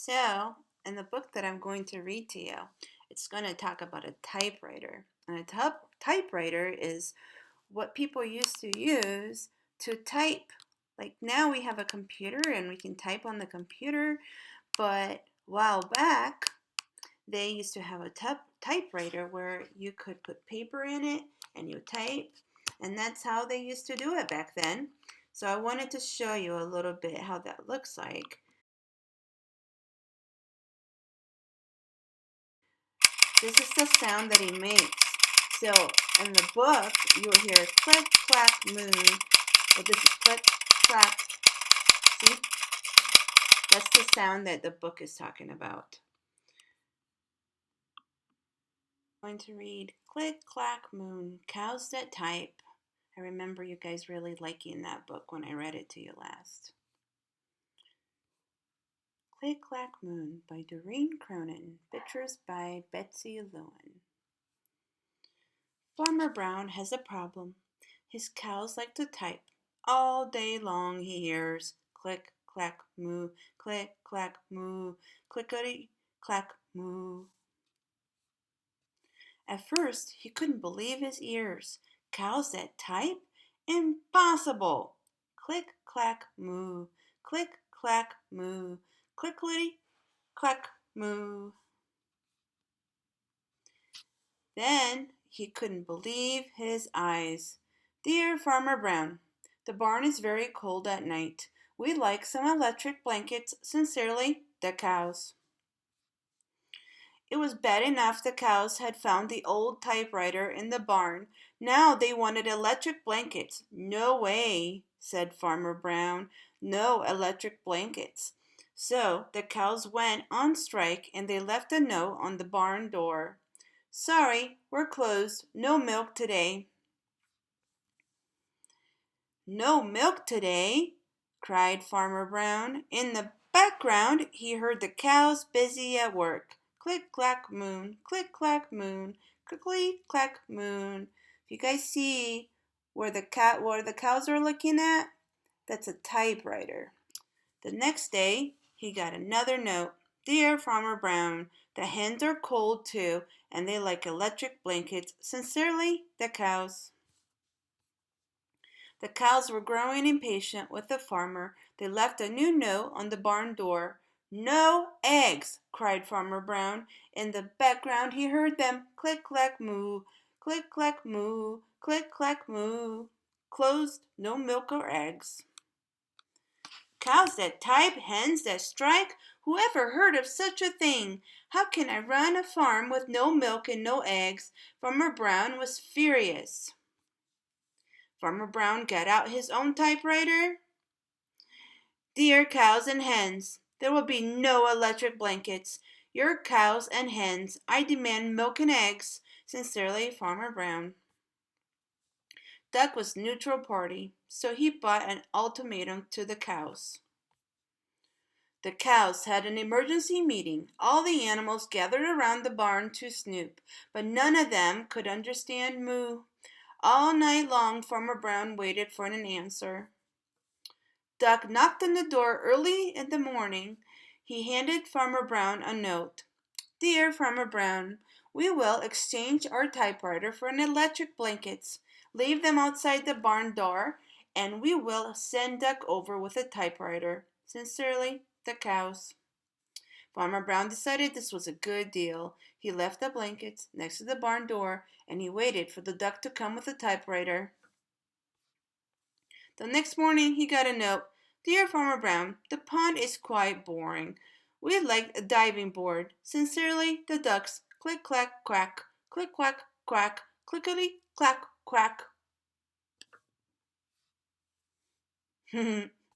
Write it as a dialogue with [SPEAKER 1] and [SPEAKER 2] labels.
[SPEAKER 1] So, in the book that I'm going to read to you, it's going to talk about a typewriter. And a typewriter is what people used to use to type. Like now we have a computer and we can type on the computer, but a while back they used to have a typewriter where you could put paper in it and you type, and that's how they used to do it back then. So I wanted to show you a little bit how that looks like. This is the sound that he makes. So in the book, you'll hear click, clack, moon. But this is click, clack. See? That's the sound that the book is talking about. I'm going to read Click, Clack, Moon, Cows That Type. I remember you guys really liking that book when I read it to you last. Click, Clack, Moon by Doreen Cronin. Pictures by Betsy Lewin. Farmer Brown has a problem. His cows like to type. All day long he hears click, clack, moo, click, clack, moo, clickety, clack, moo. At first he couldn't believe his ears. Cows that type? Impossible! Click, clack, moo, click, clack, moo, clickety, clack, moo. Then he couldn't believe his eyes. Dear Farmer Brown, the barn is very cold at night. We'd like some electric blankets. Sincerely, the cows. It was bad enough the cows had found the old typewriter in the barn. Now they wanted electric blankets. No way, said Farmer Brown. No electric blankets. So the cows went on strike and they left a note on the barn door. Sorry, we're closed. No milk today. No milk today, cried Farmer Brown. In the background, he heard the cows busy at work. Click, clack, moon, click, clack, moon, clickly, clack, moon. If you guys see where the cows are looking at, that's a typewriter. The next day, he got another note. Dear Farmer Brown, the hens are cold too, and they like electric blankets. Sincerely, the cows. The cows were growing impatient with the farmer. They left a new note on the barn door. No eggs, cried Farmer Brown. In the background he heard them click, clack, moo, click, clack, moo, click, clack, moo. Closed, no milk or eggs. Cows that type, hens that strike, whoever heard of such a thing? How can I run a farm with no milk and no eggs? Farmer Brown was furious. Farmer Brown got out his own typewriter. Dear cows and hens, there will be no electric blankets. Your cows and hens, I demand milk and eggs. Sincerely, Farmer Brown. Duck was neutral party, so he brought an ultimatum to the cows. The cows had an emergency meeting. All the animals gathered around the barn to snoop, but none of them could understand moo. All night long Farmer Brown waited for an answer. Duck knocked on the door early in the morning. He handed Farmer Brown a note. Dear Farmer Brown, we will exchange our typewriter for an electric blankets. Leave them outside the barn door, and we will send Duck over with a typewriter. Sincerely, the cows. Farmer Brown decided this was a good deal. He left the blankets next to the barn door, and he waited for the duck to come with a typewriter. The next morning he got a note. Dear Farmer Brown, the pond is quite boring. We'd like a diving board. Sincerely, the ducks. Click, clack, quack. Click, quack, quack. Clickety, clack, quack.